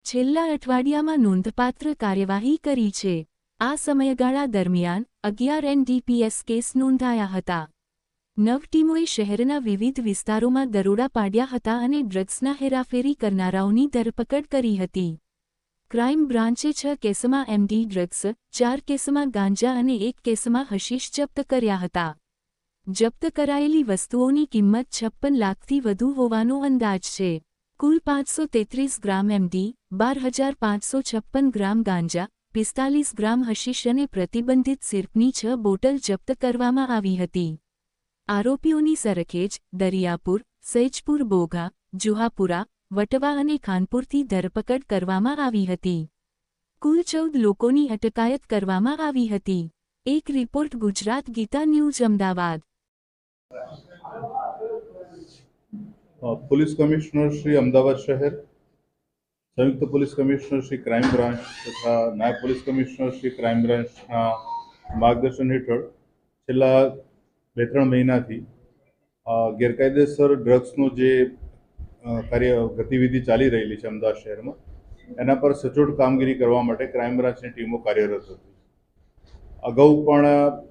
છેલ્લા અઠવાડિયામાં નોંધપાત્ર કાર્યવાહી કરી છે। આ સમયગાળા દરમિયાન 11 એનડીપીએસ કેસ નોંધાયા હતા। 9 ટીમોએ શહેરના વિવિધ વિસ્તારોમાં દરોડા પાડ્યા હતા અને ડ્રગ્સના હેરાફેરી કરનારાઓની ધરપકડ કરી હતી। ક્રાઇમ બ્રાન્ચે 6 કેસમાં એમડી ડ્રગ્સ, 4 કેસમાં ગાંજા અને 1 કેસમાં હશીશ જપ્ત કર્યા હતા। જપ્ત કરાયેલી વસ્તુઓની કિંમત 56 લાખથી વધુ હોવાનો અંદાજ છે। કુલ 533 ગ્રામ એમડી, 12,556 ગ્રામ ગાંજા, 45 ગ્રામ હશીશ અને પ્રતિબંધિત સિરપની 6 બોટલ જપ્ત કરવામાં આવી હતી। આરોપીઓની સરખેજ, દરિયાપુર, સૈજપુર, બોઘા, જુહાપુરા, વટવા અને ખાનપુરથી ધરપકડ કરવામાં આવી હતી। કુલ 14 લોકોની અટકાયત કરવામાં આવી હતી। એક report Gujarat Geeta news Ahmedabad. Police commissioner Shri Ahmedabad शहर, संयुक्त police commissioner Shri crime branch तथा नायब पुलिस कमिश्नर श्री क्राइम ब्रांचना मार्गदर्शन हेठळ छेल्ला 2-3 મહિનાથી ગેરકાયદેસર ડ્રગ્સનો જે ગતિવિધિ ચાલી રહેલી છે અમદાવાદ શહેરમાં, એના પર સચોટ કામગીરી કરવા માટે ક્રાઇમ બ્રાન્ચની ટીમો કાર્યરત હતી। અગાઉ પણ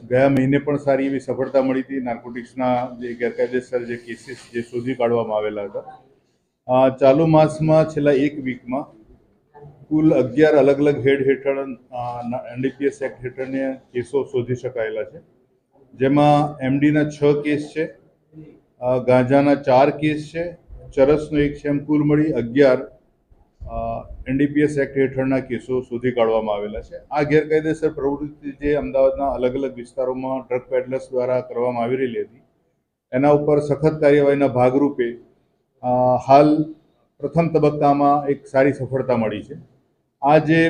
ગયા મહિને પણ સારી એવી સફળતા મળી હતી। નાર્કોટિક્સના જે ગેરકાયદેસર જે કેસીસ જે શોધી કાઢવામાં આવેલા હતા। ચાલુ માસમાં છેલ્લા 1 વીકમાં કુલ 11 અલગ અલગ હેડ હેઠળ એનડીપીએસ એક્ટ હેઠળના કેસો શોધી શકાયેલા છે, જેમાં એમડીના 6 કેસ છે, ગાંજાના 4 કેસ છે, ચરસનો 1 છે, એમ કુલ મળી 11 એનડીપીએસ એક્ટ હેઠળના કેસો શોધી કાઢવામાં આવેલા છે। આ ગેરકાયદેસર પ્રવૃત્તિ જે અમદાવાદના અલગ અલગ વિસ્તારોમાં ડ્રગ પેડલર્સ દ્વારા કરવામાં આવી રહેલી હતી, એના ઉપર સખત કાર્યવાહીના ભાગરૂપે હાલ પ્રથમ તબક્કામાં એક સારી સફળતા મળી છે। આ જે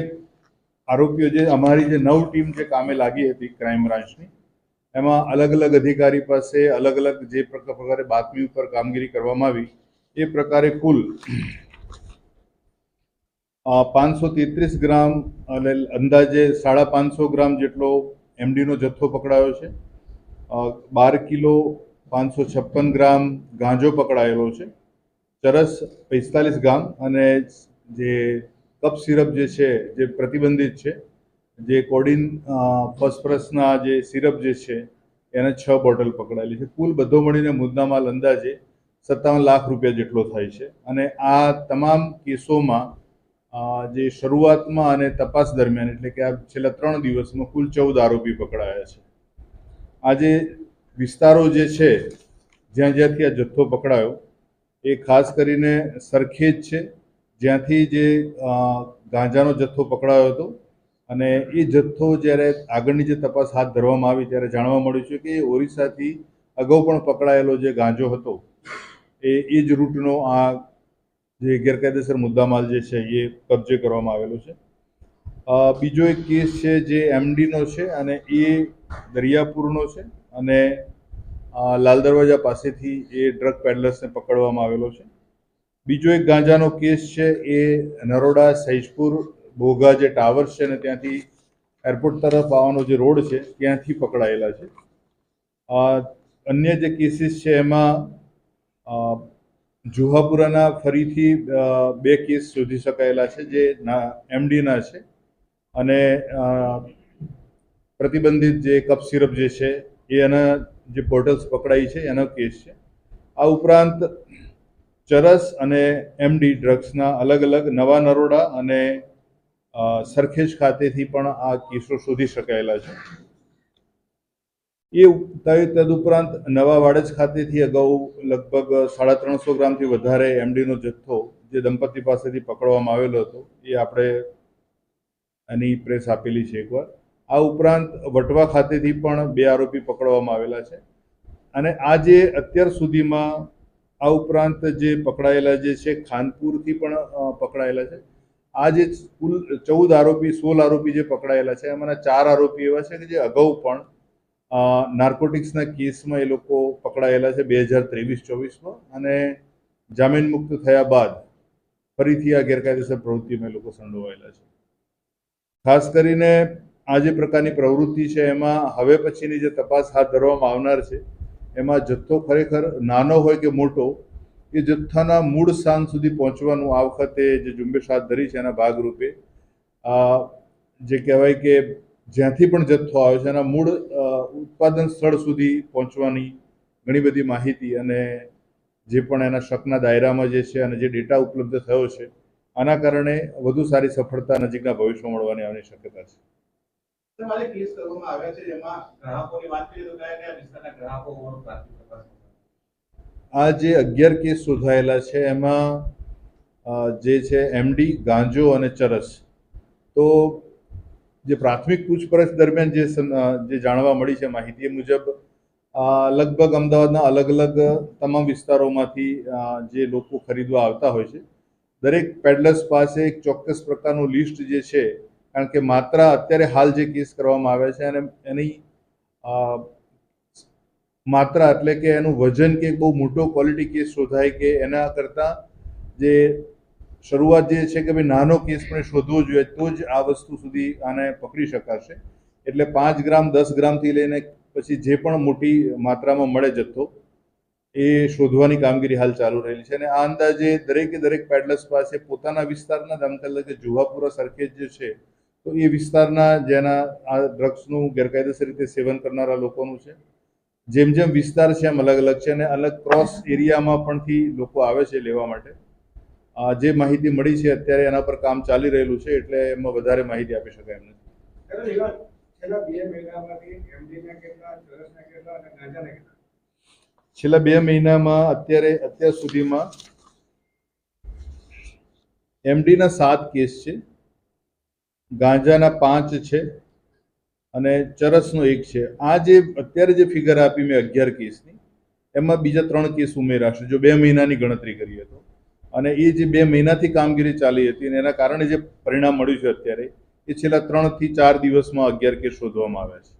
આરોપીઓ જે અમારી જે 9 ટીમ જે કામે લાગી હતી ક્રાઇમ બ્રાન્ચની, એમાં અલગ અલગ અધિકારી પાસે અલગ અલગ જે પ્રકારે બાતમી ઉપર કામગીરી કરવામાં આવી એ પ્રકારે કુલ 533 ગ્રામ અને અંદાજે 550 ગ્રામ જેટલો એમડીનો જથ્થો પકડાયો છે। 12 કિલો 556 ગ્રામ ગાંજો પકડાયેલો છે। ચરસ 45 ગ્રામ અને જે કપ સિરપ જે છે જે પ્રતિબંધિત છે, જે કોડિન ફોસ્ફરસના જે સિરપ જે છે એને 6 બોટલ પકડાયેલી છે। કુલ બધો મળીને મુદ્દામાલ અંદાજે 57 લાખ રૂપિયા જેટલો થાય છે। અને આ તમામ કેસોમાં જે શરૂઆતમાં અને તપાસ દરમિયાન એટલે કે આ છેલ્લા 3 દિવસમાં કુલ 14 આરોપી પકડાયા છે। આજે વિસ્તારો જે છે જ્યાં જ્યાંથી આ જથ્થો પકડાયો એ ખાસ કરીને સરખેજ છે, જ્યાંથી જે ગાંજાનો જથ્થો પકડાયો હતો, અને એ જથ્થો જ્યારે આગળની જે તપાસ હાથ ધરવામાં આવી ત્યારે જાણવા મળ્યું છે કે ઓરિસ્સાથી અગાઉ પણ પકડાયેલો જે ગાંજો હતો એ જ રૂટનો આ જે ગેરકાયદેસર મુદ્દામાલ જે છે એ કબજે કરવામાં આવેલો છે। બીજો એક કેસ છે જે એમડીનો છે અને એ દરિયાપુરનો છે, અને લાલ દરવાજા પાસેથી એ ડ્રગ પેડલર્સને પકડવામાં આવેલો છે। બીજો એક ગાંજાનો કેસ છે એ નરોડા, સૈજપુર, બોઘા જે ટાવર્સ છે ને ત્યાંથી એરપોર્ટ તરફ આવવાનો જે રોડ છે ત્યાંથી પકડાયેલા છે। અન્ય જે કેસીસ છે એમાં જુહાપુરાના ફરીથી 2 કેસ શોધી શકાયેલા છે જે એમડીના છે, અને પ્રતિબંધિત જે કપ સિરપ જે છે એ એના જે બોટલ્સ પકડાઈ છે એનો કેસ છે। આ ઉપરાંત ચરસ અને એમડી ડ્રગ્સના અલગ અલગ નવા નરોડા અને સરખેજ ખાતેથી પણ આ કેસો શોધી શકાયેલા છે। એ તદુપરાંત નવા વાડજ ખાતેથી અગાઉ લગભગ 350 ગ્રામથી વધારે એમડીનો જથ્થો જે દંપતી પાસેથી પકડવામાં આવેલો હતો એ આપણે આની પ્રેસ આપેલી છે એકવાર। આ ઉપરાંત વટવા ખાતેથી પણ 2 આરોપી પકડવામાં આવેલા છે। અને આ જે અત્યાર સુધીમાં આ ઉપરાંત જે પકડાયેલા જે છે ખાનપુરથી પણ પકડાયેલા છે। આ જે કુલ 14 આરોપી 16 આરોપી જે પકડાયેલા છે એમાંના 4 આરોપી એવા છે કે જે અગાઉ પણ નાર્કોટિક્સના કેસમાં એ લોકો પકડાયેલા છે 2023-24માં, અને જામીન મુક્ત થયા બાદ ફરીથી આ ગેરકાયદેસર પ્રવૃત્તિમાં એ લોકો સંડોવાયેલા છે। ખાસ કરીને આ જે પ્રકારની પ્રવૃત્તિ છે એમાં હવે પછીની જે તપાસ હાથ ધરવામાં આવનાર છે એમાં જથ્થો ખરેખર નાનો હોય કે મોટો એ જથ્થાના મૂળ સ્થાન સુધી પહોંચવાનું આ વખતે જે ઝુંબેશ હાથ ધરી છે એના ભાગરૂપે જે કહેવાય કે જ્યાંથી પણ જથ્થો આવે છે એના મૂળ ઉત્પાદન સ્થળ સુધી પહોંચવાની ઘણી બધી માહિતી અને જે પણ એના શકના દાયરામાં જે છે અને જે ડેટા ઉપલબ્ધ થયો છે આના કારણે વધુ સારી સફળતા નજીકના ભવિષ્યમાં મળવાની આવવાની શક્યતા છે. આજે કેસ કરવામાં આવ્યા છે જેમાં ગ્રાહકોની વાત કરીએ તો કયા કયા વિસ્તારના ગ્રાહકો હોવાનું પ્રાથમિક તપાસ આ જે 11 કેસ શોધાયેલા છે એમાં જે છે એમડી, ગાંજો અને ચરસ. તો જે પ્રાથમિક પૂછપરછ દરમિયાન જે જાણવા મળી છે માહિતી મુજબ લગભગ અમદાવાદના અલગ અલગ તમામ વિસ્તારોમાંથી જે લોકો ખરીદવા આવતા હોય છે દરેક પેડલર્સ પાસે એક ચોક્કસ પ્રકારનું લિસ્ટ જે છે, કારણ કે માત્રા અત્યારે હાલ જે કેસ કરવામાં આવ્યા છે અને એની માત્રા એટલે કે એનું વજન કે બહુ મોટો ક્વોલિટી કેસ શોધાય કે એના કરતાં જે શરૂઆત જે છે કે ભાઈ નાનો કેસ પણ શોધવો જોઈએ તો જ આ વસ્તુ સુધી આને પકડી શકાશે. એટલે 5 ગ્રામ 10 ગ્રામથી લઈને પછી જે પણ મોટી માત્રામાં મળે જથ્થો એ શોધવાની કામગીરી હાલ ચાલુ રહેલી છે. અને આ અંદાજે દરેક પેડલર્સ પાસે પોતાના વિસ્તારના દાખલા કે જુહાપુરા સરખેજ જે છે તો એ વિસ્તારના જેના આ ડ્રગ્સનું ગેરકાયદેસર રીતે સેવન કરનારા લોકોનું છે. જેમ જેમ વિસ્તાર છે એમ અલગ અલગ છે અને અલગ ક્રોસ એરિયામાં પણથી લોકો આવે છે લેવા માટે. જે માહિતી મળી છે અત્યારે એના પર કામ ચાલી રહેલું છે એટલે એમાં વધારે માહિતી આપી શકાય એમ નથી. છેલ્લા 2 મહિનામાં અત્યાર સુધીમાં એમડીના 7 કેસ છે, ગાંજાના 5 છે અને ચરસનો 1 છે. આ જે અત્યારે જે ફિગર આપી મેં 11 કેસની એમાં બીજા 3 કેસ ઉમેરાશે જો 2 મહિનાની ગણતરી કરીએ તો. અને એ જે 2 મહિનાથી કામગીરી ચાલી હતી અને એના કારણે જે પરિણામ મળ્યું છે અત્યારે એ છેલ્લા 3 થી 4 દિવસમાં 11 કેસ શોધવામાં આવ્યા છે.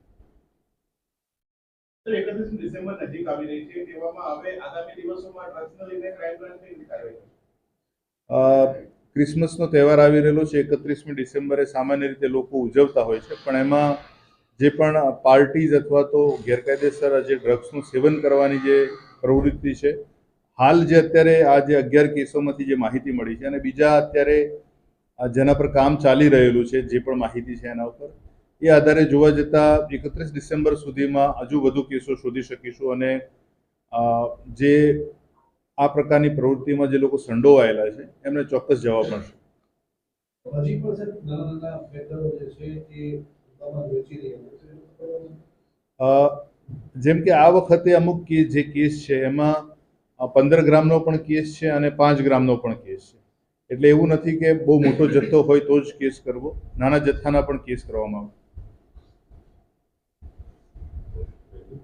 31 ડિસેમ્બર નજીક આવી રહી છે તેવામાં હવે આગામી દિવસોમાં ડ્રગ્સને લઈને ક્રાઇમ બ્રાન્ચ કેવી કાર્યવાહી? ક્રિસમસનો તહેવાર આવી રહેલો છે. 31મી ડિસેમ્બરે સામાન્ય રીતે લોકો ઉજવતા હોય છે, પણ એમાં જે પણ પાર્ટીઝ અથવા તો ગેરકાયદેસર જે ડ્રગ્સનું સેવન કરવાની જે પ્રવૃત્તિ છે હાલ જે અત્યારે આ જે 11 કેસોમાંથી જે માહિતી મળી છે અને બીજા અત્યારે જેના પર કામ ચાલી રહેલું છે જે પણ માહિતી છે એના ઉપર એ આધારે જોવા જતાં 31 ડિસેમ્બર સુધીમાં હજુ વધુ કેસો શોધી શકીશું અને જે આ પ્રકારની પ્રવૃત્તિમાં જે લોકો સંડોવાયેલા છે એમને ચોક્કસ જવાબ મળશે. હજી પણ સર નાના પેડલરો જે છે એ વેચી રહ્યા છે. જેમ કે આ વખતે અમુક જે કેસ છે એમાં 15 ગ્રામનો પણ કેસ છે અને 5 ગ્રામનો પણ કેસ છે. એટલે એવું નથી કે બહુ મોટો જથ્થો હોય તો જ કેસ કરવો, નાના જથ્થાના પણ કેસ કરવામાં આવે.